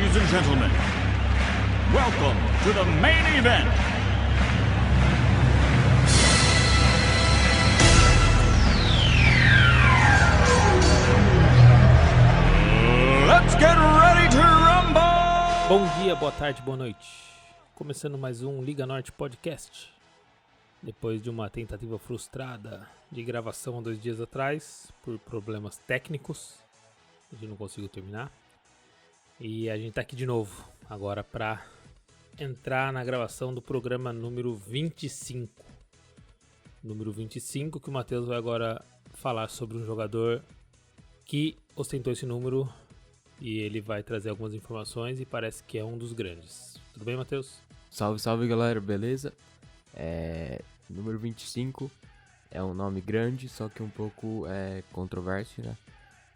Ladies and gentlemen, welcome to the main event. Let's get ready to rumble! Bom dia, boa tarde, boa noite. Começando mais um Liga Norte Podcast. Depois de uma tentativa frustrada de gravação há 2 dias atrás, por problemas técnicos, a gente não conseguiu terminar. E a gente tá aqui de novo, agora para entrar na gravação do programa número 25. Número 25, que o Matheus vai agora falar sobre um jogador que ostentou esse número e ele vai trazer algumas informações e parece que é um dos grandes. Tudo bem, Matheus? Salve, salve galera, beleza? Número 25 é um nome grande, só que um pouco controverso, né?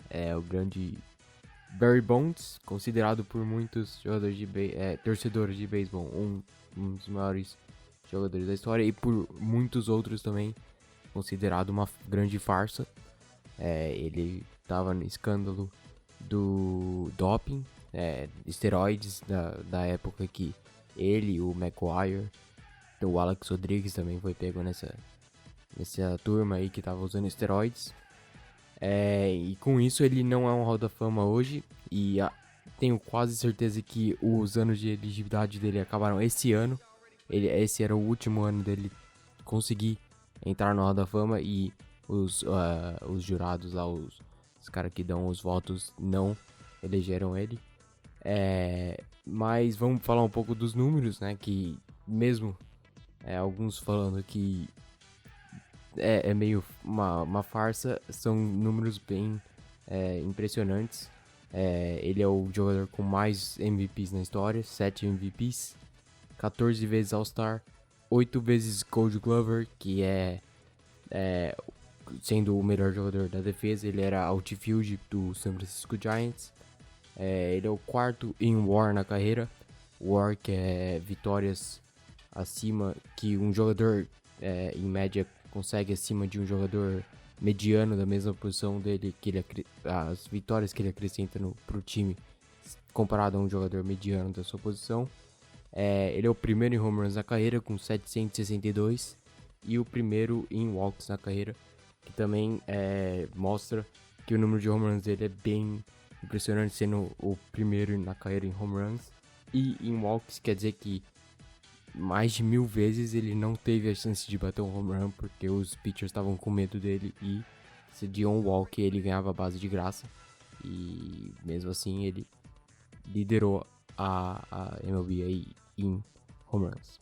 É o grande Barry Bonds, considerado por muitos jogadores torcedores de beisebol um dos maiores jogadores da história, e por muitos outros também considerado uma grande farsa. Ele estava no escândalo do doping, esteroides da época que ele, o McGwire, o Alex Rodrigues também foi pego nessa turma aí que tava usando esteroides. E com isso ele não é um Hall da Fama hoje, e tenho quase certeza que os anos de elegibilidade dele acabaram esse ano. Esse era o último ano dele conseguir entrar no Hall da Fama, e os jurados lá, os caras que dão os votos, não elegeram ele. Mas vamos falar um pouco dos números, né? Que mesmo alguns falando que é meio uma farsa, são números bem impressionantes. Ele é o jogador com mais MVPs na história, 7 MVPs, 14 vezes All-Star, 8 vezes Gold Glover, que sendo o melhor jogador da defesa. Ele era outfield do San Francisco Giants. Ele é o quarto em WAR na carreira. WAR, que é vitórias acima, que um jogador em média consegue acima de um jogador mediano da mesma posição dele, as vitórias que ele acrescenta pro time comparado a um jogador mediano da sua posição. Ele é o primeiro em home runs na carreira, com 762, e o primeiro em walks na carreira, que também mostra que o número de home runs dele é bem impressionante, sendo o primeiro na carreira em home runs. E em walks quer dizer que mais de 1000 vezes ele não teve a chance de bater um home run, porque os pitchers estavam com medo dele, e se de um walk ele ganhava a base de graça. E mesmo assim ele liderou a MLB aí em home runs.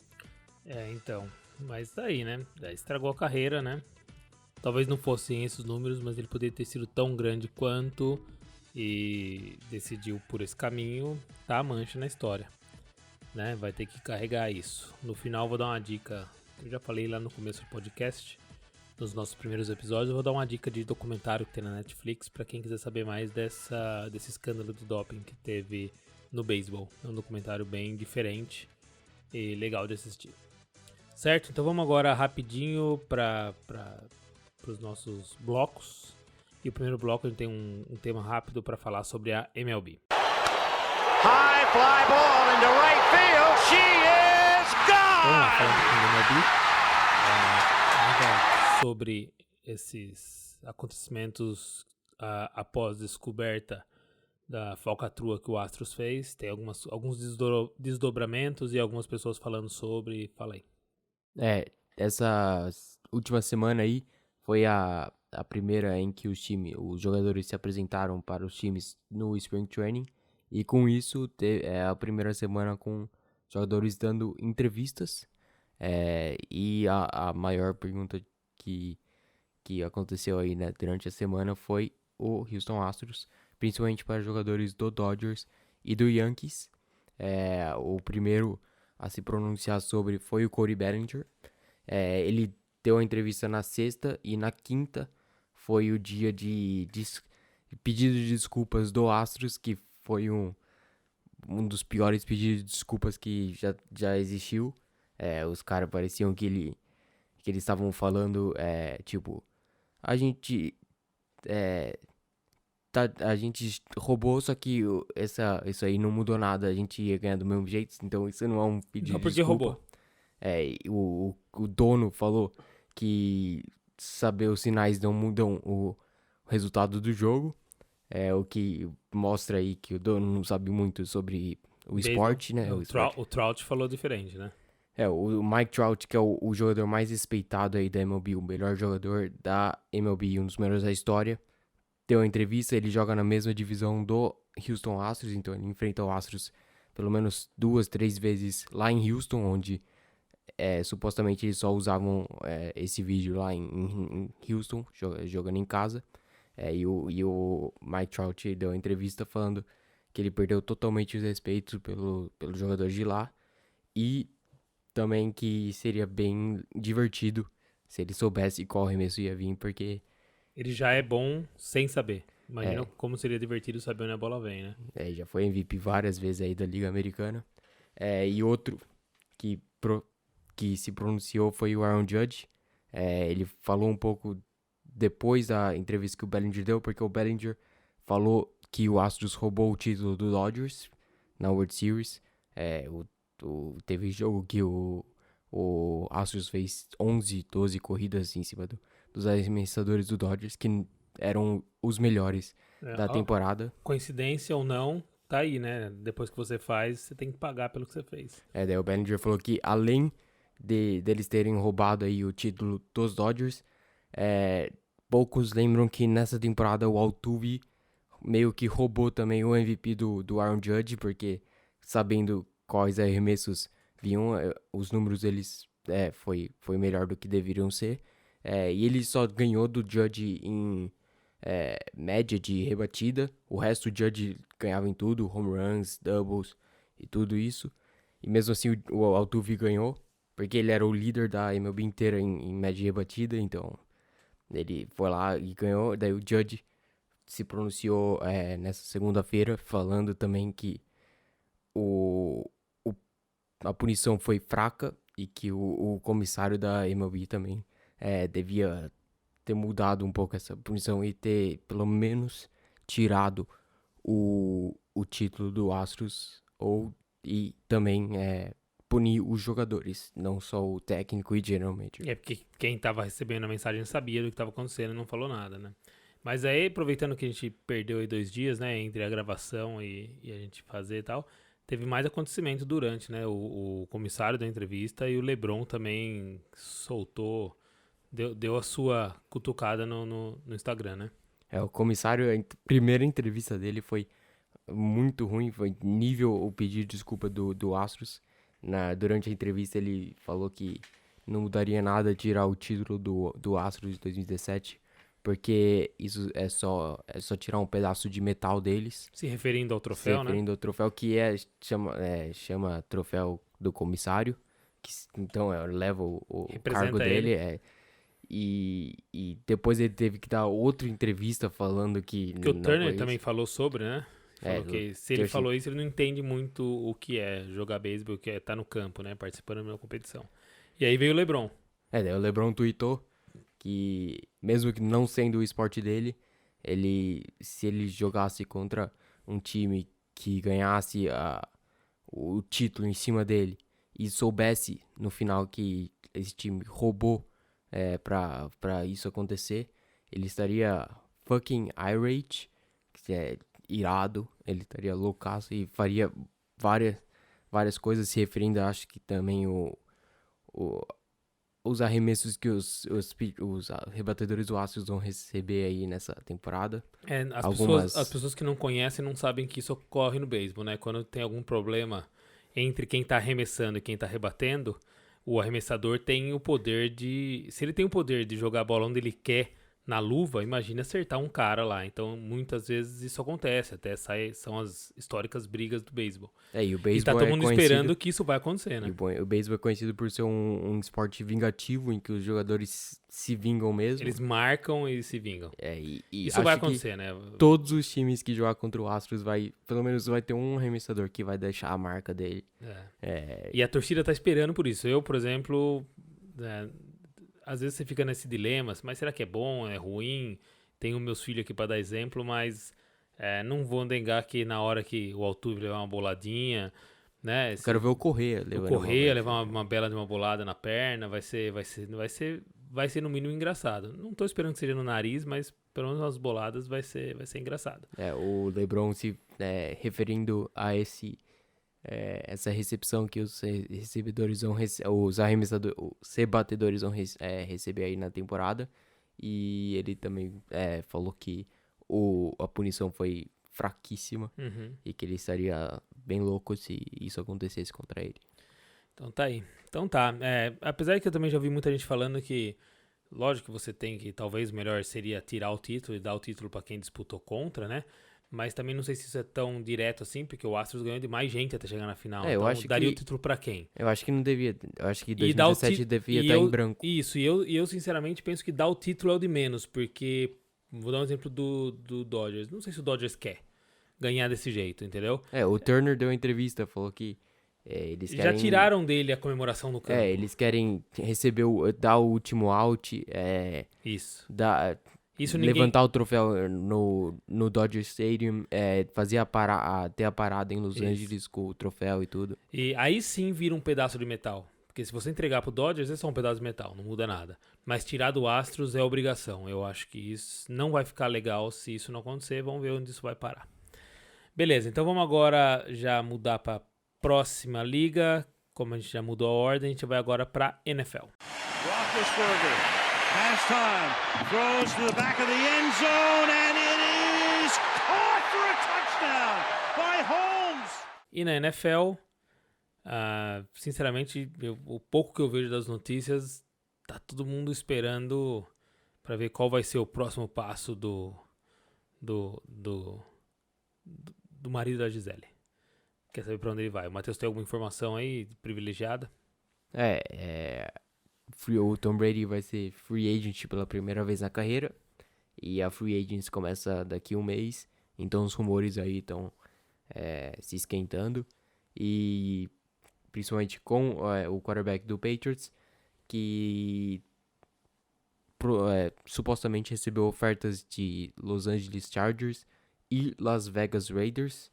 Então, mas tá aí, né? Estragou a carreira, né? Talvez não fossem esses números, mas ele poderia ter sido tão grande quanto, e decidiu por esse caminho, tá a mancha na história, né? Vai ter que carregar isso. No final vou dar uma dica, eu já falei lá no começo do podcast, nos nossos primeiros episódios, eu vou dar uma dica de documentário que tem na Netflix para quem quiser saber mais desse escândalo do doping que teve no beisebol. É um documentário bem diferente e legal de assistir. Certo? Então vamos agora rapidinho para os nossos blocos. E o primeiro bloco a gente tem um tema rápido para falar sobre a MLB. High fly ball into right field. She is gone! Vamos lá, falar um pouquinho da MLB. Nada sobre esses acontecimentos após a descoberta da falcatrua que o Astros fez. Tem alguns desdobramentos e algumas pessoas falando sobre. Fala aí. Essa última semana aí foi a primeira em que os jogadores se apresentaram para os times no Spring Training, e com isso a primeira semana com jogadores dando entrevistas, e a maior pergunta que aconteceu aí, né, durante a semana foi o Houston Astros, principalmente para jogadores do Dodgers e do Yankees. O primeiro a se pronunciar sobre foi o Cody Bellinger. Ele deu a entrevista na sexta, e na quinta foi o dia de pedido de desculpas do Astros, que foi um dos piores pedidos de desculpas que já existiu. Os caras pareciam que eles estavam falando, tipo, a gente a gente roubou, só que isso aí não mudou nada, a gente ia ganhar do mesmo jeito, então isso não é um pedido Não, de porque desculpa. roubou. E o dono falou que saber os sinais não mudam o resultado do jogo, o que mostra aí que o dono não sabe muito sobre o esporte, né? O Trout falou diferente, né? O Mike Trout, que é o jogador mais respeitado aí da MLB, o melhor jogador da MLB, um dos melhores da história, deu uma entrevista, ele joga na mesma divisão do Houston Astros, então ele enfrenta o Astros pelo menos 2, 3 vezes lá em Houston, onde supostamente eles só usavam esse vídeo lá em Houston, jogando em casa. E o Mike Trout deu uma entrevista falando que ele perdeu totalmente os respeitos pelo jogador de lá e também que seria bem divertido se ele soubesse qual arremesso ia vir, porque Ele já é bom sem saber. Imagina como seria divertido saber onde a bola vem, né? já foi MVP várias vezes aí da Liga Americana. E outro que se pronunciou foi o Aaron Judge. Ele falou um pouco depois da entrevista que o Bellinger deu, porque o Bellinger falou que o Astros roubou o título do Dodgers na World Series. Teve jogo que o Astros fez 11, 12 corridas em cima dos arremessadores do Dodgers, que eram os melhores da temporada. Coincidência ou não, tá aí, né? Depois que você faz, você tem que pagar pelo que você fez. Daí o Bellinger falou que além deles terem roubado aí o título dos Dodgers, poucos lembram que nessa temporada o Altuve meio que roubou também o MVP do Aaron Judge, porque sabendo quais arremessos vinham, os números deles foi melhor do que deveriam ser. E ele só ganhou do Judge em média de rebatida. O resto o Judge ganhava em tudo, home runs, doubles e tudo isso. E mesmo assim o Altuve ganhou, porque ele era o líder da MLB inteira em média de rebatida, então ele foi lá e ganhou. Daí o Judge se pronunciou nessa segunda-feira, falando também que a punição foi fraca e que o comissário da MLB também devia ter mudado um pouco essa punição e ter pelo menos tirado o título do Astros e também punir os jogadores, não só o técnico e general manager. Porque quem tava recebendo a mensagem sabia do que tava acontecendo e não falou nada, né? Mas aí, aproveitando que a gente perdeu aí 2 dias, né, entre a gravação e a gente fazer e tal, teve mais acontecimento durante, né? O comissário da entrevista e o LeBron também soltou, deu a sua cutucada no Instagram, né? O comissário, a primeira entrevista dele foi muito ruim, foi nível o pedido de desculpa do Astros. Durante a entrevista ele falou que não mudaria nada tirar o título do Astros de 2017, porque isso é só tirar um pedaço de metal deles. Se referindo ao troféu, Se referindo ao troféu, que chama troféu do comissário, que então leva o cargo dele. E depois ele teve que dar outra entrevista falando que... Porque o Turner também falou sobre, né? Falou que se ele falou isso, ele não entende muito o que é jogar beisebol, o que é estar no campo, né? Participando de uma competição. E aí veio o LeBron. Daí o LeBron tweetou que, mesmo que não sendo o esporte dele, se ele jogasse contra um time que ganhasse o título em cima dele e soubesse no final que esse time roubou pra isso acontecer, ele estaria fucking irate, que é irado, ele estaria loucaço e faria várias coisas se referindo, acho que também os arremessos que os rebatedores do Astros vão receber aí nessa temporada. As pessoas que não conhecem não sabem que isso ocorre no beisebol, né? Quando tem algum problema entre quem tá arremessando e quem tá rebatendo, o arremessador tem o poder de... Se ele tem o poder de jogar a bola onde ele quer na luva, imagina acertar um cara lá. Então, muitas vezes isso acontece. Até são as históricas brigas do beisebol. E o beisebol e tá todo mundo esperando que isso vai acontecer, né? O beisebol é conhecido por ser um esporte vingativo, em que os jogadores se vingam mesmo. Eles marcam e se vingam. Isso vai acontecer, né? Todos os times que jogar contra o Astros pelo menos vai ter um arremessador que vai deixar a marca dele. E a torcida tá esperando por isso. Eu, por exemplo... às vezes você fica nesse dilema, mas será que é bom, é ruim? Tenho meus filhos aqui para dar exemplo, mas não vou negar que na hora que o Altuve levar uma boladinha, né? Eu quero ver o Correa levar uma bela de uma bolada na perna, vai ser no mínimo engraçado. Não tô esperando que seja no nariz, mas pelo menos umas boladas vai ser engraçado. O LeBron se referindo a essa recepção que os recebedores vão os arremessadores, os rebatedores vão receber aí na temporada. E ele também falou que a punição foi fraquíssima e que ele estaria bem louco se isso acontecesse contra ele. Então tá aí. Então tá. Apesar que eu também já vi muita gente falando que, lógico que você tem que, talvez o melhor seria tirar o título e dar o título pra quem disputou contra, né? Mas também não sei se isso é tão direto assim, porque o Astros ganhou de mais gente até chegar na final. Eu então acho daria que o título pra quem? Eu acho que não devia. Eu acho que 2017 devia estar em branco. Isso, e eu sinceramente penso que dar o título é o de menos, porque, vou dar um exemplo do Dodgers. Não sei se o Dodgers quer ganhar desse jeito, entendeu? O Turner deu uma entrevista, falou que eles querem... Já tiraram dele a comemoração no campo. Eles querem dar o último out, Isso. Levantar o troféu no Dodger Stadium, ter a parada em Los Angeles com o troféu e tudo. E aí sim vira um pedaço de metal. Porque se você entregar pro Dodgers, é só um pedaço de metal, não muda nada. Mas tirar do Astros é obrigação. Eu acho que isso não vai ficar legal se isso não acontecer. Vamos ver onde isso vai parar. Beleza, então vamos agora já mudar pra próxima liga. Como a gente já mudou a ordem, a gente vai agora pra NFL. Roethlisberger has time, throws to the back of the end zone, and it is caught for a touchdown by Holmes. E na NFL, sinceramente, o pouco que eu vejo das notícias, tá todo mundo esperando pra ver qual vai ser o próximo passo do marido da Gisele. Quer saber pra onde ele vai? O Matheus tem alguma informação aí privilegiada? O Tom Brady vai ser free agent pela primeira vez na carreira. E a free agents começa daqui a um mês. Então os rumores aí estão se esquentando. E principalmente com o quarterback do Patriots, que supostamente recebeu ofertas de Los Angeles Chargers e Las Vegas Raiders.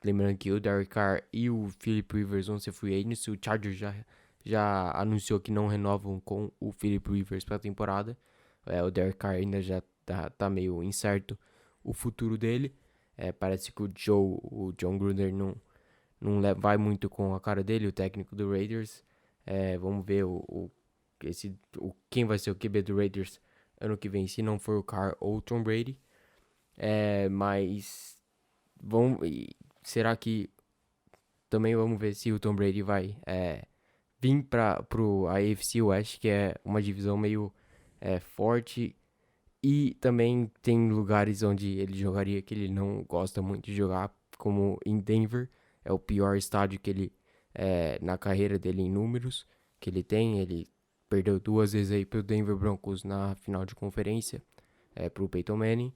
Lembrando que o Derek Carr e o Philip Rivers vão ser free agents. O Chargers já anunciou que não renovam com o Philip Rivers para a temporada. O Derek Carr ainda já tá meio incerto o futuro dele. Parece que o John Gruden não vai muito com a cara dele, o técnico do Raiders. Vamos ver quem vai ser o QB do Raiders ano que vem, se não for o Carr ou o Tom Brady. Mas será que também vamos ver se o Tom Brady vai vir pro AFC West, que é uma divisão meio forte, e também tem lugares onde ele jogaria que ele não gosta muito de jogar, como em Denver. É o pior estádio que ele na carreira dele em números que ele tem. Ele perdeu 2 vezes aí pro Denver Broncos na final de conferência, pro Peyton Manning.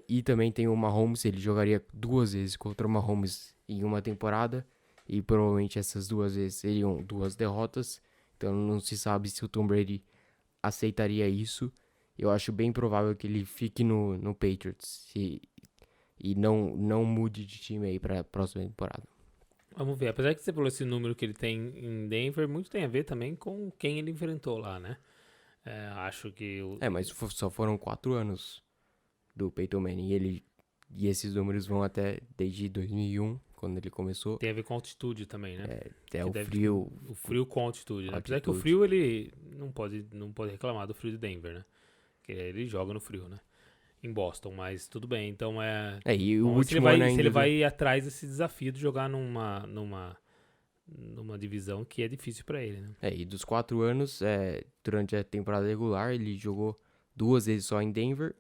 E também tem o Mahomes. Ele jogaria 2 vezes contra o Mahomes em uma temporada, e provavelmente essas 2 vezes seriam 2 derrotas. Então não se sabe se o Tom Brady aceitaria isso. Eu acho bem provável que ele fique no Patriots e não mude de time aí para a próxima temporada. Vamos ver. Apesar que você falou esse número que ele tem em Denver, muito tem a ver também com quem ele enfrentou lá, né? Acho que... mas só foram 4 anos do Peyton Manning. E esses números vão até desde 2001, quando ele começou. Tem a ver com altitude também, né? O frio. O frio com altitude, né? Apesar que o frio, ele não pode reclamar do frio de Denver, né? Porque ele joga no frio, né? Em Boston, mas tudo bem. Então e o se último ele vai ir atrás desse desafio de jogar numa divisão que é difícil pra ele, né? E dos 4 anos, durante a temporada regular, ele jogou 2 vezes só em Denver.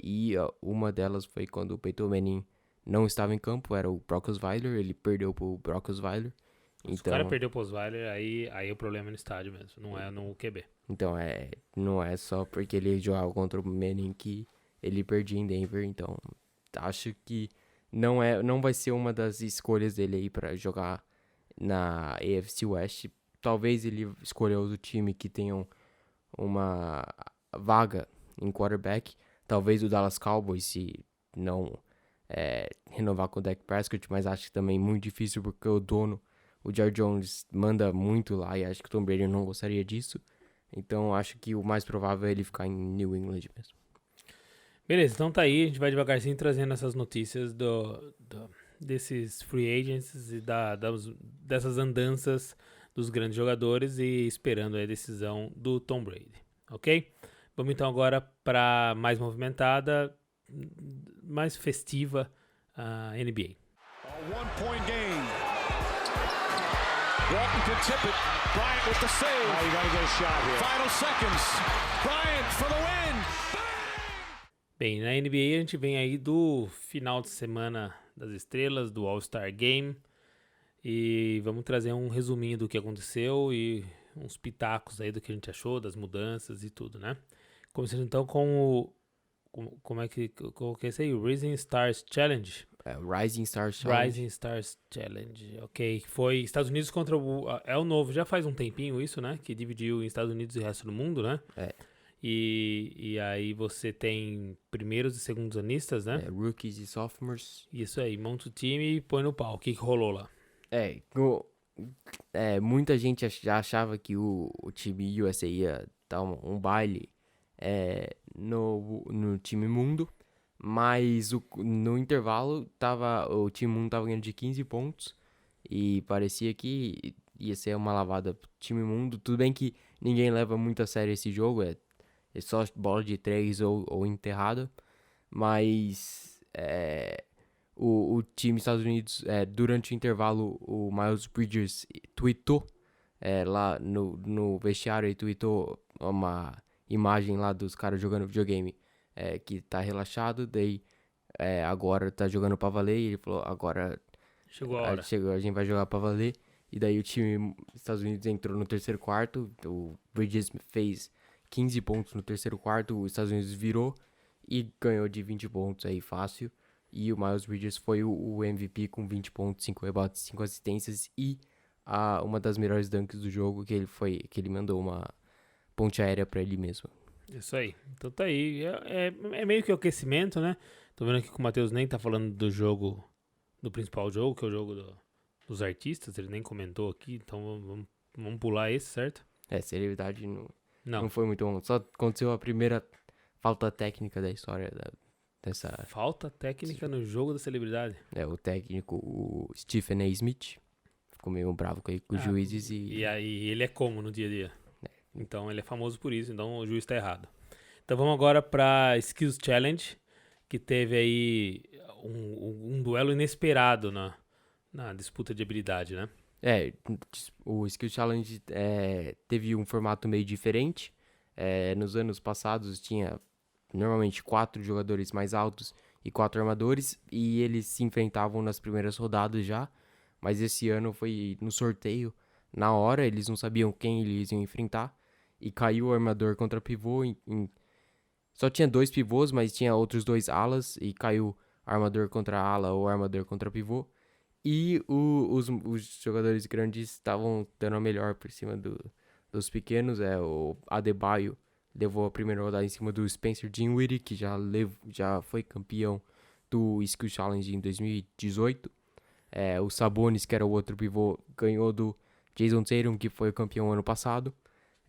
E uma delas foi quando o Peyton Manning não estava em campo, era o Brock Osweiler. Ele perdeu pro Brock Osweiler. Se o cara perdeu pro Osweiler, aí o problema é no estádio mesmo, não é no QB. Então, não é só porque ele jogava contra o Manning que ele perdia em Denver. Então, acho que não vai ser uma das escolhas dele aí pra jogar na AFC West. Talvez ele escolha outro time que tenham vaga em quarterback. Talvez o Dallas Cowboys, se não renovar com o Dak Prescott, mas acho que também muito difícil porque o dono, o Jerry Jones, manda muito lá e acho que o Tom Brady não gostaria disso. Então acho que o mais provável é ele ficar em New England mesmo. Beleza, então tá aí, a gente vai devagarzinho trazendo essas notícias desses free agents e dessas andanças dos grandes jogadores e esperando a decisão do Tom Brady, ok? Vamos então agora para mais movimentada, mais festiva, a NBA. A one-point game. Walton can tip it. Bryant with the save. Oh, you got to get a shot here. Final seconds. Bryant for the win. Bem, na NBA a gente vem aí do final de semana das estrelas, do All-Star Game, e vamos trazer um resuminho do que aconteceu e uns pitacos aí do que a gente achou, das mudanças e tudo, né? Começando então com como é que é isso aí? O Rising Stars Challenge. Rising Stars Challenge. Rising Stars Challenge, ok. Foi Estados Unidos contra o novo, já faz um tempinho isso, né? Que dividiu em Estados Unidos e o resto do mundo, né? E aí você tem primeiros e segundos anistas, né? Rookies e sophomores. Isso aí, monta o time e põe no pau. O que rolou lá? Muita gente já achava que o time USA ia dar um baile no time mundo, mas no intervalo o time mundo tava ganhando de 15 pontos e parecia que ia ser uma lavada pro time mundo. Tudo bem que ninguém leva muito a sério esse jogo, é só bola de 3 ou enterrada, mas o time dos Estados Unidos, durante o intervalo, o Miles Bridges tweetou lá no vestiário, e tweetou uma imagem lá dos caras jogando videogame, que tá relaxado, daí agora tá jogando pra valer, e ele falou, agora Chegou a hora. a gente vai jogar pra valer, e daí o time dos Estados Unidos entrou no terceiro quarto, o Bridges fez 15 pontos no terceiro quarto, os Estados Unidos virou e ganhou de 20 pontos aí fácil, e o Miles Bridges foi o MVP com 20 pontos, 5 rebotes, 5 assistências e uma das melhores dunks do jogo, que ele mandou uma ponte aérea pra ele mesmo. Isso aí. Então tá aí. É meio que o aquecimento, né? Tô vendo aqui que o Matheus nem tá falando do jogo, do principal jogo, que é o jogo dos artistas. Ele nem comentou aqui, então vamos pular esse, certo? Celebridade Não. não foi muito bom. Só aconteceu a primeira falta técnica da história dessa... Falta técnica no jogo da celebridade. O técnico, o Stephen A. Smith, ficou meio bravo com os juízes E aí ele é como no dia a dia? Então ele é famoso por isso, então o juiz tá errado. Então vamos agora pra Skills Challenge, que teve aí um duelo inesperado na disputa de habilidade, né? O Skills Challenge teve um formato meio diferente. Nos anos passados tinha normalmente 4 jogadores mais altos e 4 armadores, e eles se enfrentavam nas primeiras rodadas já, mas esse ano foi no sorteio, na hora, eles não sabiam quem eles iam enfrentar, e caiu o armador contra pivô, só tinha 2 pivôs, mas tinha outros 2 alas, e caiu armador contra ala ou armador contra pivô, e os jogadores grandes estavam dando a melhor por cima dos pequenos. O Adebayo levou a primeira rodada em cima do Spencer Dinwiddie, que já foi campeão do Skill Challenge em 2018. O Sabonis, que era o outro pivô, ganhou do Jason Tatum, que foi o campeão ano passado.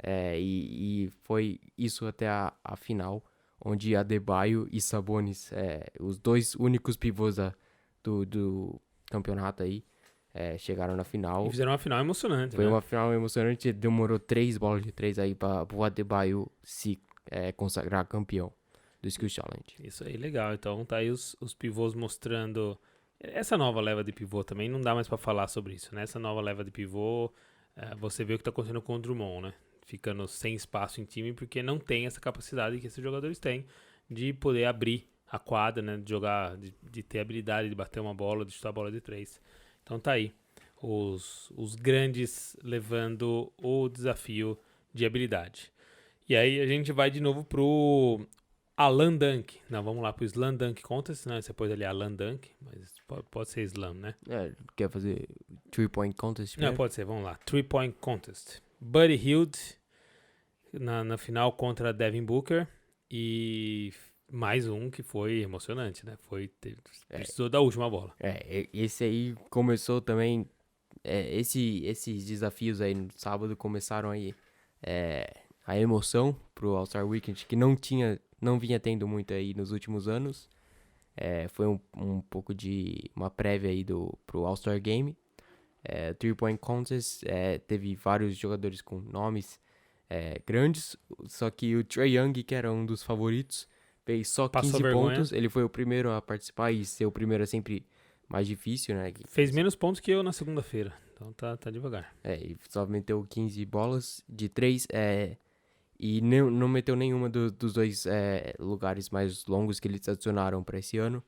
E foi isso até a final, onde Adebayo e Sabonis, os 2 únicos pivôs do campeonato aí, chegaram na final. E fizeram uma final emocionante, Foi né? uma final emocionante, demorou 3 bolas de 3 aí pro Adebayo se consagrar campeão do Skill Challenge. Isso aí, legal. Então tá aí os pivôs mostrando... Essa nova leva de pivô também, não dá mais pra falar sobre isso, né? Essa nova leva de pivô, você vê o que tá acontecendo com o Drummond, né? Ficando sem espaço em time, porque não tem essa capacidade que esses jogadores têm de poder abrir a quadra, né? De jogar, de ter habilidade de bater uma bola, de chutar a bola de 3. Então tá aí, os grandes levando o desafio de habilidade. E aí a gente vai de novo pro Alan Dunk. Não, vamos lá pro Slam Dunk Contest, né? Você pôs ali Alan Dunk, mas pode ser Slam, né? Quer fazer 3-point contest? Não, pode ser, vamos lá. 3-point Contest. Buddy Hield na final contra Devin Booker. E mais um que foi emocionante, né? Precisou da última bola. Esse aí começou também. Esses desafios aí no sábado começaram aí a emoção pro All-Star Weekend, que não vinha tendo muito aí nos últimos anos. Foi um pouco de uma prévia aí pro All-Star Game. 3-point contest, teve vários jogadores com nomes grandes, só que o Trae Young, que era um dos favoritos, fez só 15 pontos. Ele foi o primeiro a participar, e ser o primeiro é sempre mais difícil, né? Fez menos pontos que eu na segunda-feira, então tá devagar. E só meteu 15 bolas de 3, e não meteu nenhuma dos dois lugares mais longos que eles adicionaram para esse ano.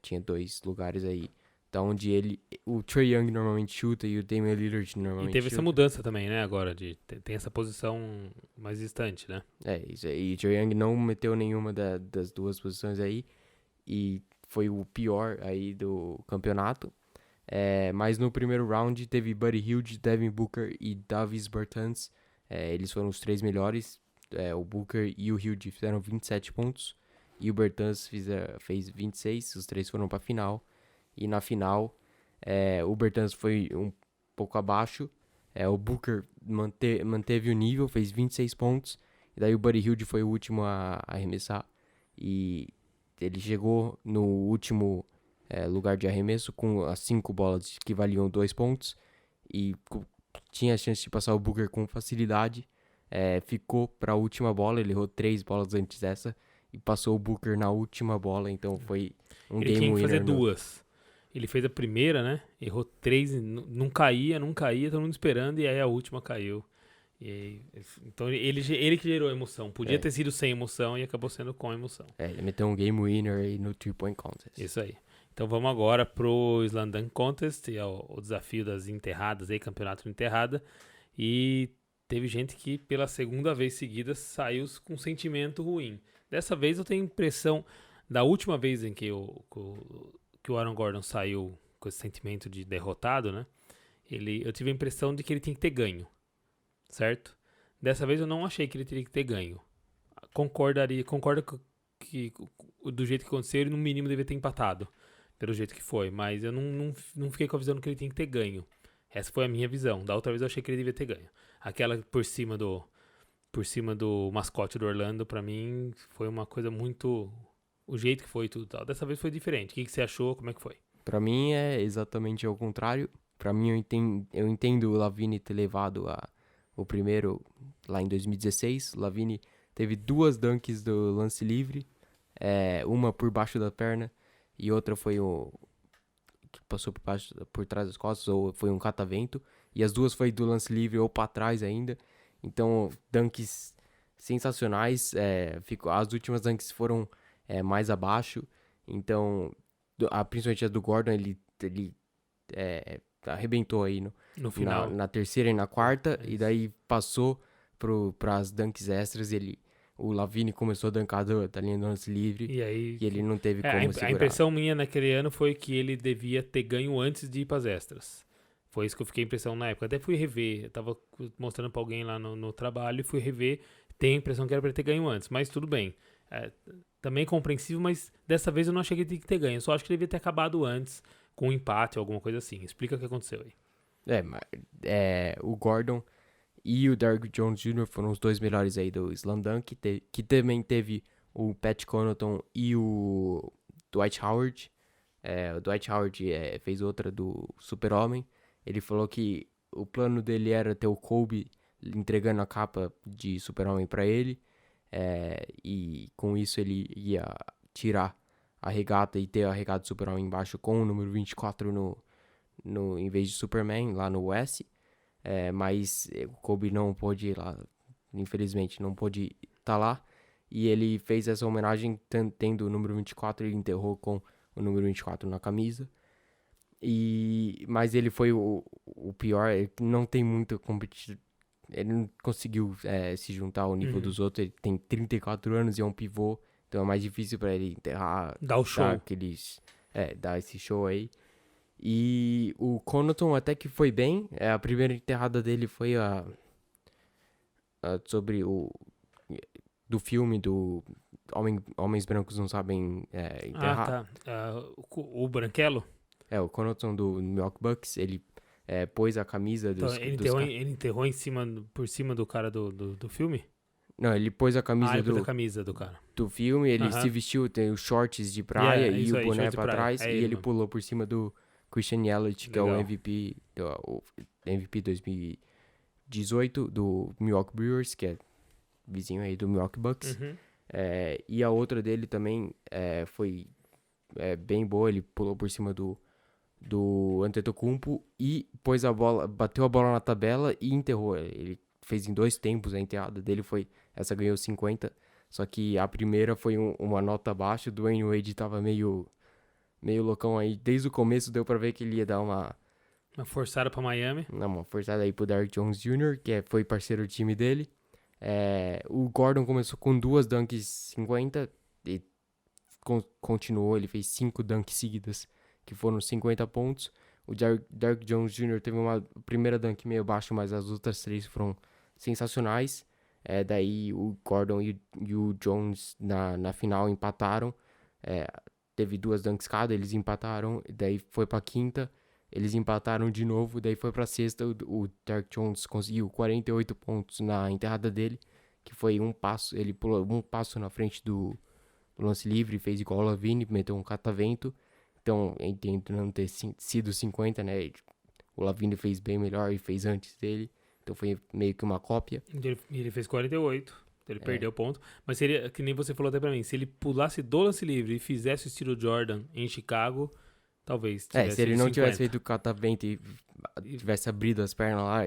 Tinha 2 lugares aí, da onde o Trae Young normalmente chuta e o Damian Lillard normalmente E teve chuta. essa mudança também, né, agora, tem essa posição mais distante, né? Isso aí. E Trae Young não meteu nenhuma das duas posições aí, e foi o pior aí do campeonato. Mas no primeiro round teve Buddy Hield, Devin Booker e Davis Bertans. Eles foram os 3 melhores. O Booker e o Hield fizeram 27 pontos. E o Bertans fez 26. Os 3 foram para a final. E na final, o Bertans foi um pouco abaixo. O Booker manteve o nível, fez 26 pontos. E daí o Buddy Hield foi o último a arremessar. E ele chegou no último lugar de arremesso com as 5 bolas que valiam 2 pontos. E tinha a chance de passar o Booker com facilidade. Ficou para a última bola, ele errou 3 bolas antes dessa. E passou o Booker na última bola, então foi um Ele game tinha que winner. fazer 2. Ele fez a primeira, né? Errou 3, não caía, todo mundo esperando, e aí a última caiu. Então ele que gerou a emoção. Podia ter sido sem emoção e acabou sendo com emoção. Ele meteu um game winner aí no 3-point contest. Isso aí. Então vamos agora pro Slam Dunk Contest, e o desafio das enterradas aí, campeonato de enterrada. E teve gente que pela segunda vez seguida saiu com um sentimento ruim. Dessa vez eu tenho a impressão, da última vez em que o Aaron Gordon saiu com esse sentimento de derrotado, né? Eu tive a impressão de que ele tinha que ter ganho, certo? Dessa vez eu não achei que ele teria que ter ganho. Concordo que do jeito que aconteceu, ele no mínimo deveria ter empatado, pelo jeito que foi, mas eu não fiquei com a visão que ele tinha que ter ganho. Essa foi a minha visão. Da outra vez eu achei que ele devia ter ganho. Aquela por cima do mascote do Orlando, pra mim, foi uma coisa muito... O jeito que foi tudo tal. Dessa vez foi diferente. O que você achou? Como é que foi? Pra mim é exatamente ao contrário. Pra mim eu entendo o Lavine ter levado o primeiro lá em 2016. O Lavine teve 2 dunks do lance livre. Uma por baixo da perna e outra foi que passou por trás das costas, ou foi um catavento. E as duas foi do lance livre ou pra trás ainda. Então, dunks sensacionais. As últimas dunks foram mais abaixo. Então, principalmente a do Gordon, ele arrebentou aí no final. Na terceira e na quarta. E daí passou pras dunks extras. O Lavine começou a duncar da linha do lance livre. E ele não teve como segurar. A impressão minha naquele ano foi que ele devia ter ganho antes de ir pras extras. Foi isso que eu fiquei a impressão na época. Até fui rever. Eu tava mostrando pra alguém lá no trabalho e fui rever. Tenho a impressão que era pra ele ter ganho antes. Mas tudo bem. Também compreensível, mas dessa vez eu não achei que ele tinha que ter ganho. Eu só acho que ele devia ter acabado antes com um empate ou alguma coisa assim. Explica o que aconteceu aí. O Gordon e o Derrick Jones Jr. foram os 2 melhores aí do Slam Dunk, que também teve o Pat Connaughton e o Dwight Howard. O Dwight Howard fez outra do Super-Homem. Ele falou que o plano dele era ter o Kobe entregando a capa de Super-Homem pra ele. E com isso ele ia tirar a regata e ter a regata do Super-Homem embaixo com o número 24 em vez de Superman lá no US. Mas o Kobe não pôde ir lá, infelizmente não pôde estar lá. E ele fez essa homenagem tendo o número 24, ele enterrou com o número 24 na camisa. Mas ele foi o pior, ele não tem muito competitivo. Ele não conseguiu se juntar ao nível dos outros. Ele tem 34 anos e é um pivô. Então é mais difícil pra ele enterrar. Dar o show. Dar esse show aí. E o Connaughton até que foi bem. A primeira enterrada dele foi sobre do filme do Homens Brancos Não Sabem Enterrar. O Branquelo? O Connaughton do Milwaukee Bucks, ele pôs a camisa Então, dos... ele enterrou por cima do cara do filme? Não, ele pôs a camisa Ele pôs a camisa do cara. do filme, ele se vestiu, tem os shorts de praia e o boné pra trás, e ele pulou por cima do Christian Yelich, que é o MVP, o MVP 2018 do Milwaukee Brewers, que é vizinho aí do Milwaukee Bucks. E a outra dele também foi bem boa, ele pulou por cima do Antetokounmpo e bateu a bola na tabela e enterrou. Ele fez em 2 tempos, a enterrada dele essa ganhou 50, só que a primeira foi uma nota abaixo. O Dwayne Wade tava meio loucão aí, desde o começo deu pra ver que ele ia dar uma forçada pra Miami. Uma forçada aí pro Derrick Jones Jr., que foi parceiro do time dele. O Gordon começou com 2 dunks 50 e continuou, ele fez 5 dunks seguidas, que foram 50 pontos. O Derrick Jones Jr. teve uma primeira dunk meio baixo, mas as outras 3 foram sensacionais. Daí o Gordon e o Jones na final empataram. Teve 2 dunks cada, eles empataram. Daí foi pra quinta, eles empataram de novo. Daí foi pra sexta, o Derrick Jones conseguiu 48 pontos na enterrada dele, que foi um passo. Ele pulou um passo na frente do lance livre, fez igual o Lavine, meteu um catavento. Então, entendo não ter sido 50, né? O Lavine fez bem melhor e fez antes dele. Então foi meio que uma cópia. Ele fez 48, ele perdeu ponto. Mas seria, que nem você falou até pra mim, se ele pulasse do lance livre e fizesse o estilo Jordan em Chicago, talvez tivesse se ele não 50. tivesse feito o catavento e tivesse abrido as pernas lá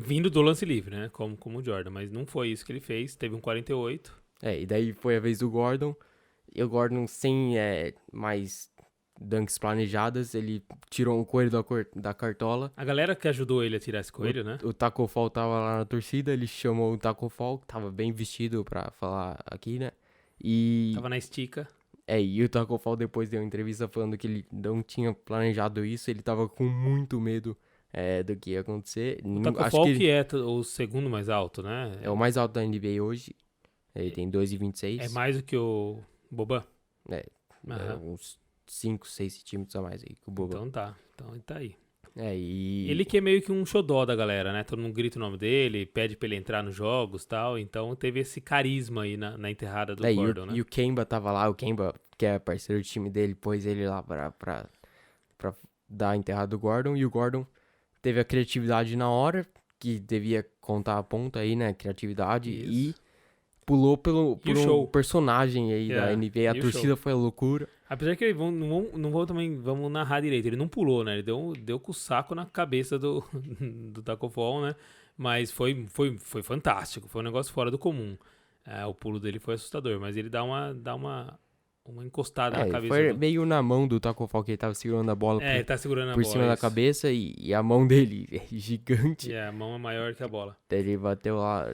vindo do lance livre, né? Como o Jordan. Mas não foi isso que ele fez, teve um 48. E daí foi a vez do Gordon. E o Gordon, sem mais dunks planejadas, ele tirou um coelho da cartola. A galera que ajudou ele a tirar esse coelho, né? O Taco Fall tava lá na torcida, ele chamou o Taco Fall, que tava bem vestido pra falar aqui, né? Tava na estica. E o Taco Fall depois deu uma entrevista falando que ele não tinha planejado isso, ele tava com muito medo do que ia acontecer. O Taco Fall que é o segundo mais alto, né? É o mais alto da NBA hoje. Ele tem 2,26. É mais do que o Boban? Uns 5, 6 centímetros a mais aí que o Boban. Então ele tá aí. Ele que é meio que um xodó da galera, né? Todo mundo grita o nome dele, pede pra ele entrar nos jogos e tal. Então teve esse carisma aí na enterrada do Gordon, né? E o Kemba tava lá, o Kemba, que é parceiro do time dele, pôs ele lá pra dar a enterrada do Gordon. E o Gordon teve a criatividade na hora, que devia contar a ponta aí, né? Criatividade. Isso. E pulou por um personagem aí da NBA. A torcida foi a loucura. Apesar que vamos narrar direito. Ele não pulou, né? Ele deu com o saco na cabeça do Taco Fall, né? Mas foi fantástico. Foi um negócio fora do comum. O pulo dele foi assustador, mas ele dá uma encostada na cabeça. Foi meio na mão do Taco Fall, que ele tava segurando a bola por cima da cabeça, e a mão dele é gigante. A mão é maior que a bola. Ele bateu lá...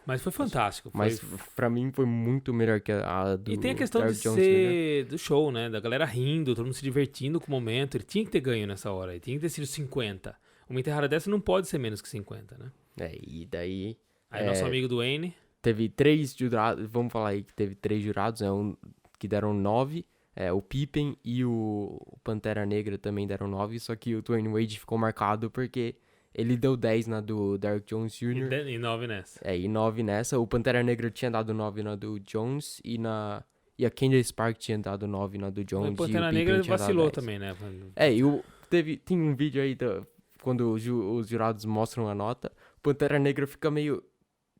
Mas foi fantástico. Mas pra mim foi muito melhor que a do... E tem a questão de ser do show, né? Da galera rindo, todo mundo se divertindo com o momento. Ele tinha que ter ganho nessa hora. Ele tinha que ter sido 50. Uma enterrada dessa não pode ser menos que 50, né? E daí... Aí nosso amigo Dwayne... Teve 3 jurados, vamos falar aí que teve 3 jurados, né? Que deram 9. O Pippen e o Pantera Negra também deram 9. Só que o Dwayne Wade ficou marcado porque... Ele deu 10 na do Derrick Jones Jr. E 9 nessa. E 9 nessa. O Pantera Negra tinha dado 9 na do Jones. E a Candace Park tinha dado 9 na do Jones. O Pantera Negra vacilou também, né? Tem um vídeo aí quando os jurados mostram a nota. O Pantera Negra fica meio...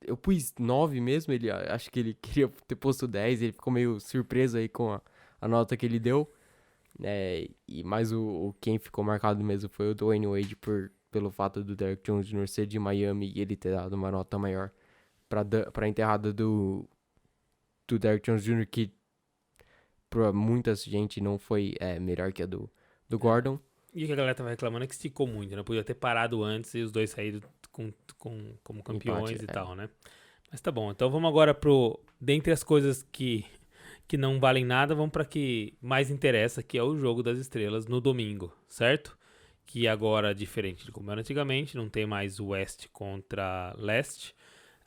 Eu pus 9 mesmo. Acho que ele queria ter posto 10. Ele ficou meio surpreso aí com a nota que ele deu. Mas quem ficou marcado mesmo foi o Dwayne Wade pelo fato do Derrick Jones Jr. ser de Miami e ele ter dado uma nota maior pra enterrada do Derrick Jones Jr., que pra muita gente não foi melhor que a do Gordon. E o que a galera tava reclamando é que esticou muito, né? Podia ter parado antes e os dois saíram como campeões e tal, né? Mas tá bom, então vamos agora dentre as coisas que não valem nada, vamos pra que mais interessa, que é o Jogo das Estrelas no domingo, certo? que agora, diferente de como era antigamente, não tem mais o West contra Leste.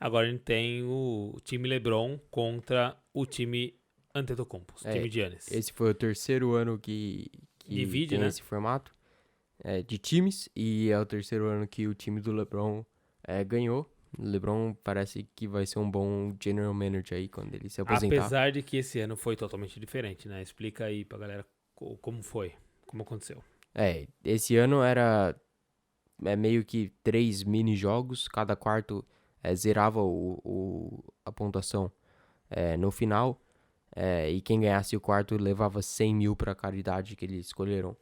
Agora a gente tem o time LeBron contra o time Antetokounmpo, o time de Giannis. Esse foi o terceiro ano que Divide, tem né? esse formato de times, e é o terceiro ano que o time do LeBron ganhou. O LeBron parece que vai ser um bom general manager aí quando ele se aposentar. Apesar de que esse ano foi totalmente diferente, né? Explica aí pra galera como foi, como aconteceu. Esse ano era meio que 3 mini-jogos, cada quarto zerava a pontuação no final, e quem ganhasse o quarto levava 100 mil pra caridade que eles escolheram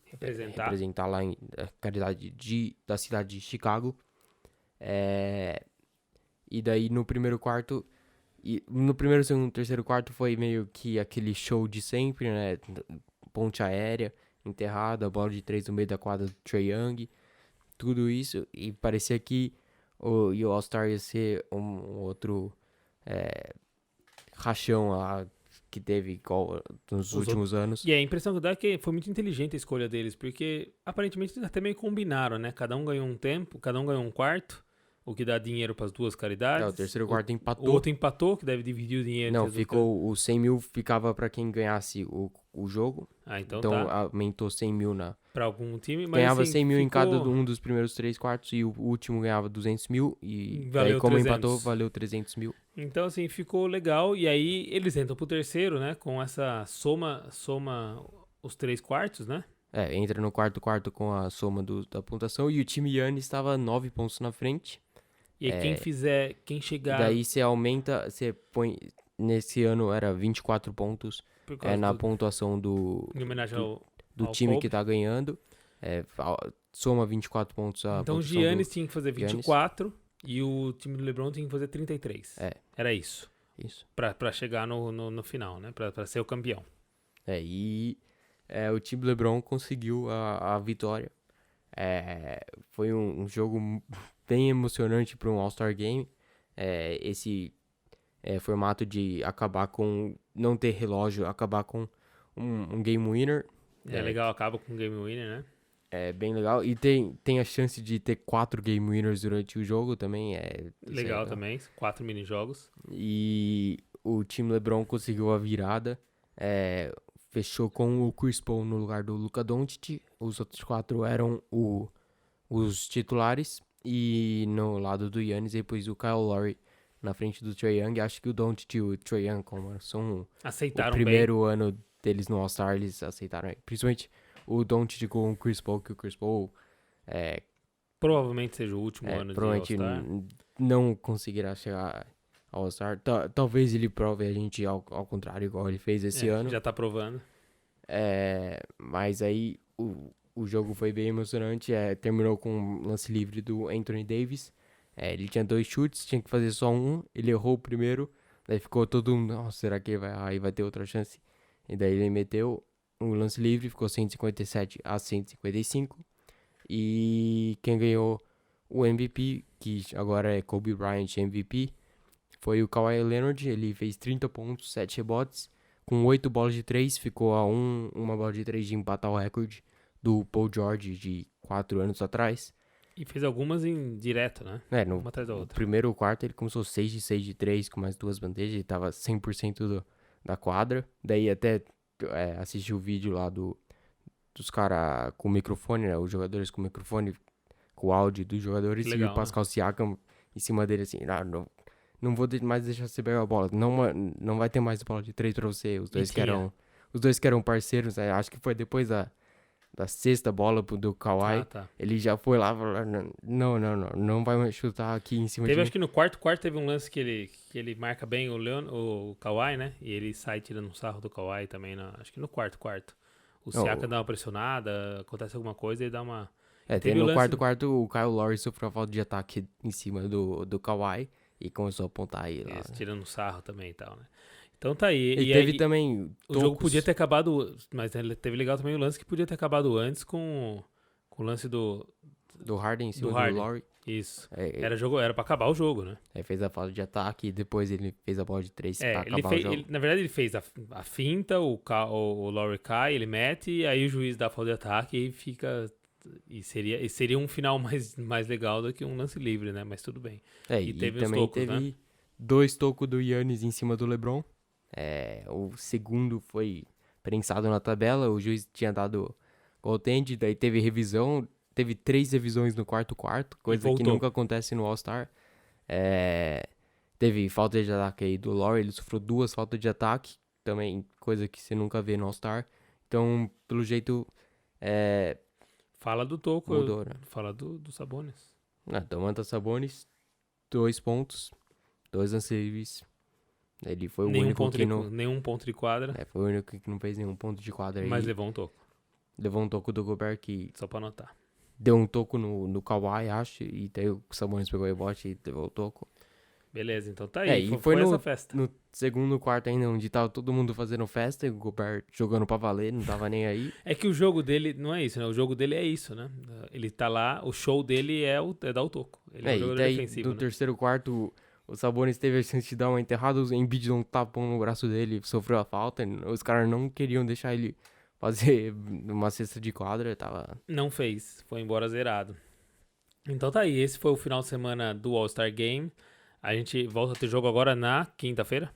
representar lá em a caridade da cidade de Chicago. E daí no primeiro quarto, no primeiro, segundo, terceiro quarto foi meio que aquele show de sempre, né? Ponte aérea, enterrada, bola de 3 no meio da quadra do Trae Young, tudo isso, e parecia que o All-Star ia ser um outro rachão lá que teve nos últimos anos. E a impressão que dá é que foi muito inteligente a escolha deles, porque aparentemente eles até meio combinaram, né? Cada um ganhou um tempo, cada um ganhou um quarto, o que dá dinheiro para as duas caridades. O terceiro quarto O empatou. outro empatou, que deve dividir o dinheiro. Não, ficou os 100 mil ficava pra quem ganhasse o jogo. Então Então tá. aumentou 100 mil Pra algum time, mas ganhava assim, 100 mil em cada ficou- um dos primeiros 3 quartos, e o último ganhava 200 mil. E Valeu daí, como 300. empatou, valeu 300 mil. Então, assim, ficou legal. E aí eles entram pro terceiro, né? Com essa soma os 3 quartos, né? Entra no quarto com a soma da pontuação. E o time Giannis estava 9 pontos na frente. E aí quem chegar Daí você aumenta, você põe. Nesse ano era 24 pontos por causa na do- pontuação em homenagem ao time Kobe. que tá ganhando. Soma 24 pontos a Então o pontuação Giannis tinha que fazer Giannis. 24 e o time do LeBron tinha que fazer 33. Era isso. Isso. Pra chegar no final, né? Pra ser o campeão. E o time do LeBron conseguiu a vitória. Foi um jogo bem emocionante para um All-Star Game. Esse formato de acabar com... não ter relógio, acabar com um Game Winner. É legal, acaba com o Game Winner, né? É bem legal. E tem a chance de ter 4 Game Winners durante o jogo também. Legal também, 4 mini-jogos. E o time LeBron conseguiu a virada. Fechou com o Chris Paul no lugar do Luka Doncic. Os outros 4 eram os titulares. E no lado do Giannis, depois o Kyle Lowry na frente do Trae Young. Acho que o Doncic e o Trae Young, como são Aceitaram o primeiro ano deles no All-Star, eles aceitaram. Principalmente o Doncic com o Chris Paul, que o Chris Paul Provavelmente seja o último ano de provavelmente All-Star. não conseguirá chegar ao All-Star. Talvez ele prove a gente ao contrário, igual ele fez esse ano. Já tá provando. Mas aí o jogo foi bem emocionante. Terminou com um lance livre do Anthony Davis. Ele tinha 2 chutes, tinha que fazer só um. Ele errou o primeiro. Daí ficou todo mundo, nossa, será que aí vai ter outra chance? E daí ele meteu um lance livre, ficou 157-155. E quem ganhou o MVP, que agora é Kobe Bryant MVP, foi o Kawhi Leonard. Ele fez 30 pontos, 7 rebotes, com 8 bolas de 3, ficou a uma bola de 3 de empatar o recorde do Paul George de 4 anos atrás. E fez algumas em direto, né? Uma atrás da No outra. primeiro quarto ele começou 6 de 6 de 3 com mais 2 bandejas, ele tava 100% da quadra. Daí até assisti o vídeo lá dos caras com microfone, né? Os jogadores com microfone, com o áudio dos jogadores. Legal, e o Pascal Siakam em cima dele assim, não vou mais deixar você pegar a bola, não vai ter mais bola de 3 pra você. Os dois que eram parceiros, né? Acho que foi depois da sexta bola do Kawhi, Tá. ele já foi lá e falou, não vai mais chutar aqui em cima de mim. Acho que no quarto teve um lance que ele marca bem o Kawhi, né? E ele sai tirando um sarro do Kawhi também, acho que no quarto. O Siaka dá uma pressionada, acontece alguma coisa e dá uma... Teve no quarto o Kyle Lowry sofreu a falta de ataque em cima do Kawhi e começou a apontar aí lá. Tirando um sarro também e tal, né? Então tá aí. E teve também o jogo podia ter acabado, mas teve legal também o lance que podia ter acabado antes com o lance do Harden em cima do Harden. Lowry. Isso. É, Era pra acabar o jogo, né? Aí fez a falta de ataque e depois ele fez a bola de 3 pra Ele acabar fez, o jogo. na verdade, ele fez a finta, o Lowry cai, ele mete, e aí o juiz dá a falta de ataque e fica... E seria um final mais legal do que um lance livre, né? Mas tudo bem. E teve os também tocos, teve né? 2 tocos do Giannis em cima do LeBron. O segundo foi prensado na tabela, o juiz tinha dado goaltend, daí teve revisão, teve 3 revisões no quarto, coisa que voltou. nunca acontece no All-Star. Teve falta de ataque aí do Lowry, ele sofreu 2 faltas de ataque, também coisa que você nunca vê no All-Star. Então, pelo jeito, Fala do toco, mudou, né? fala do Sabonis. Domantas Sabonis, 2 pontos, 2 lance livres. Ele foi o único que não... Nenhum ponto de quadra, foi o único que não fez nenhum ponto de quadra aí. mas levou um toco, Levou um toco do Gobert que só pra anotar. deu um toco no Kawhi, acho. E daí o Sabonis pegou o rebote e levou o toco. Beleza, então tá aí, E foi essa festa. no segundo quarto ainda, onde tava todo mundo fazendo festa e o Gobert jogando pra valer, não tava nem aí. É que o jogo dele não é isso, né? O jogo dele é isso, né? Ele tá lá, o show dele é dar o toco. Ele é um E jogador daí defensivo, no né? terceiro quarto, o Sabonis teve a chance de dar uma enterrada, o Embiid deu um tapão no braço dele, sofreu a falta. Os caras não queriam deixar ele fazer uma cesta de quadra, tava... Não fez, foi embora zerado. Então tá aí, esse foi o final de semana do All-Star Game. A gente volta a ter jogo agora na quinta-feira?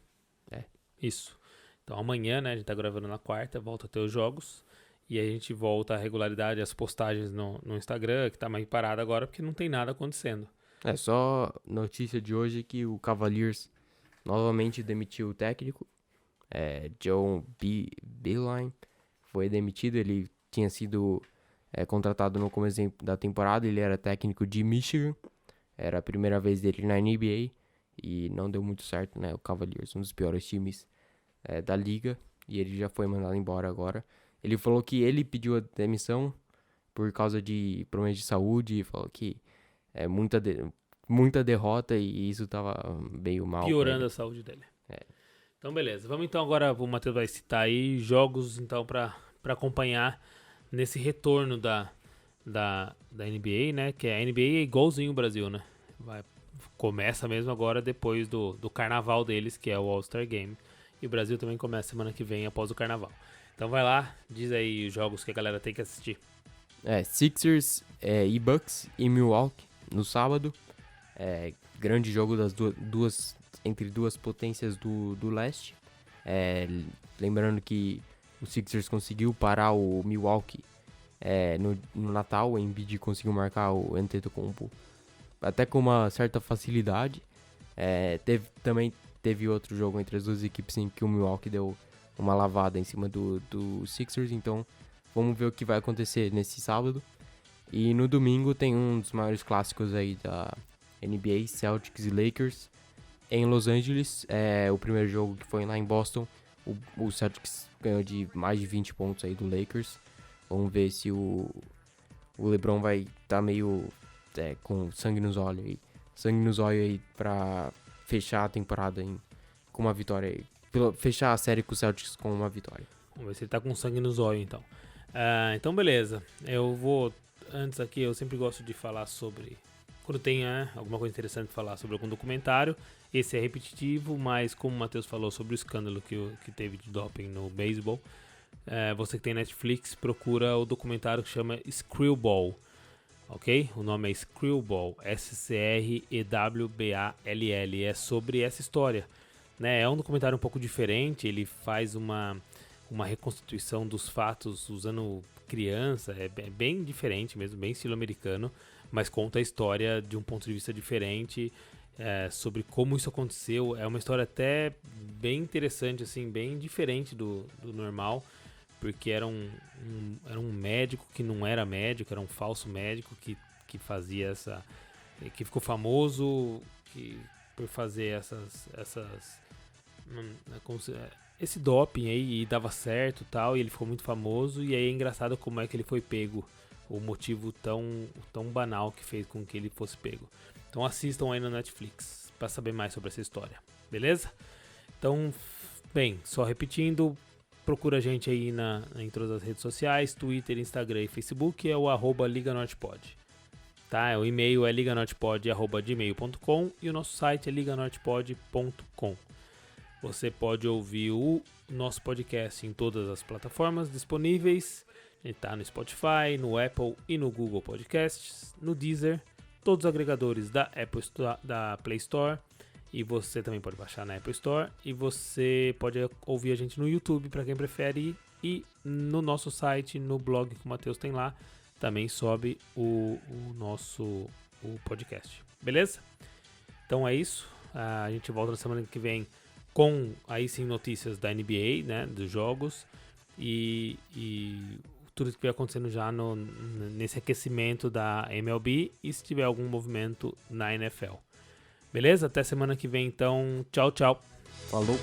Isso. Então amanhã, né, a gente tá gravando na quarta, volta a ter os jogos. E aí a gente volta à regularidade, as postagens no Instagram, que tá mais parado agora porque não tem nada acontecendo. Só notícia de hoje que o Cavaliers novamente demitiu o técnico. John Beilein foi demitido, ele tinha sido contratado no começo da temporada, ele era técnico de Michigan, era a primeira vez dele na NBA e não deu muito certo, né? O Cavaliers, um dos piores times da liga, e ele já foi mandado embora agora. Ele falou que ele pediu a demissão por causa de problemas de saúde, falou que muita derrota e isso tava meio mal. Piorando a saúde dele. Então beleza, vamos então agora, o Matheus vai citar aí jogos então pra acompanhar nesse retorno da NBA, né? Que a NBA é igualzinho o Brasil, né? Começa mesmo agora depois do carnaval deles, que é o All-Star Game. E o Brasil também começa semana que vem após o carnaval. Então vai lá, diz aí os jogos que a galera tem que assistir. Sixers e Bucks e Milwaukee no sábado. Grande jogo das entre duas potências do leste. Lembrando que o Sixers conseguiu parar o Milwaukee no Natal. O Embiid conseguiu marcar o Antetokounmpo até com uma certa facilidade. Também teve outro jogo entre as duas equipes em que o Milwaukee deu uma lavada em cima do Sixers. Então vamos ver o que vai acontecer nesse sábado. E no domingo tem um dos maiores clássicos aí da NBA, Celtics e Lakers, em Los Angeles. O primeiro jogo que foi lá em Boston, o Celtics ganhou de mais de 20 pontos aí do Lakers. Vamos ver se o LeBron vai estar meio com sangue nos olhos aí pra fechar a temporada com uma vitória aí. Fechar a série com o Celtics com uma vitória. Vamos ver se ele tá com sangue nos olhos então. Então beleza, eu vou... Antes aqui, eu sempre gosto de falar sobre... Quando tem alguma coisa interessante pra falar sobre algum documentário. Esse é repetitivo, mas como o Matheus falou sobre o escândalo que teve de doping no beisebol, você que tem Netflix, procura o documentário que chama Screwball. Ok? O nome é Screwball, Screwball. É sobre essa história, né? É um documentário um pouco diferente, ele faz uma reconstituição dos fatos usando criança, é bem diferente mesmo, bem estilo americano, mas conta a história de um ponto de vista diferente, sobre como isso aconteceu. É uma história até bem interessante, assim, bem diferente do normal, porque era um médico que não era médico, era um falso médico que fazia que ficou famoso por fazer esse doping aí, e dava certo e tal, e ele ficou muito famoso. E aí é engraçado como é que ele foi pego, o motivo tão banal que fez com que ele fosse pego. Então assistam aí no Netflix para saber mais sobre essa história, beleza? Então, bem, só repetindo, procura a gente aí em todas as redes sociais, Twitter, Instagram e Facebook, é o @LigaNortePod. tá? O e-mail é liganortepod@gmail.com e o nosso site é liganortepod.com. Você pode ouvir o nosso podcast em todas as plataformas disponíveis. Ele está no Spotify, no Apple e no Google Podcasts, no Deezer, todos os agregadores da Play Store, e você também pode baixar na Apple Store, e você pode ouvir a gente no YouTube para quem prefere, e no nosso site, no blog que o Matheus tem lá, também sobe o podcast, beleza? Então é isso, a gente volta na semana que vem com aí sim notícias da NBA, né, dos jogos, e tudo que vai acontecendo já nesse aquecimento da MLB, e se tiver algum movimento na NFL. Beleza? Até semana que vem, então. Tchau, tchau. Falou.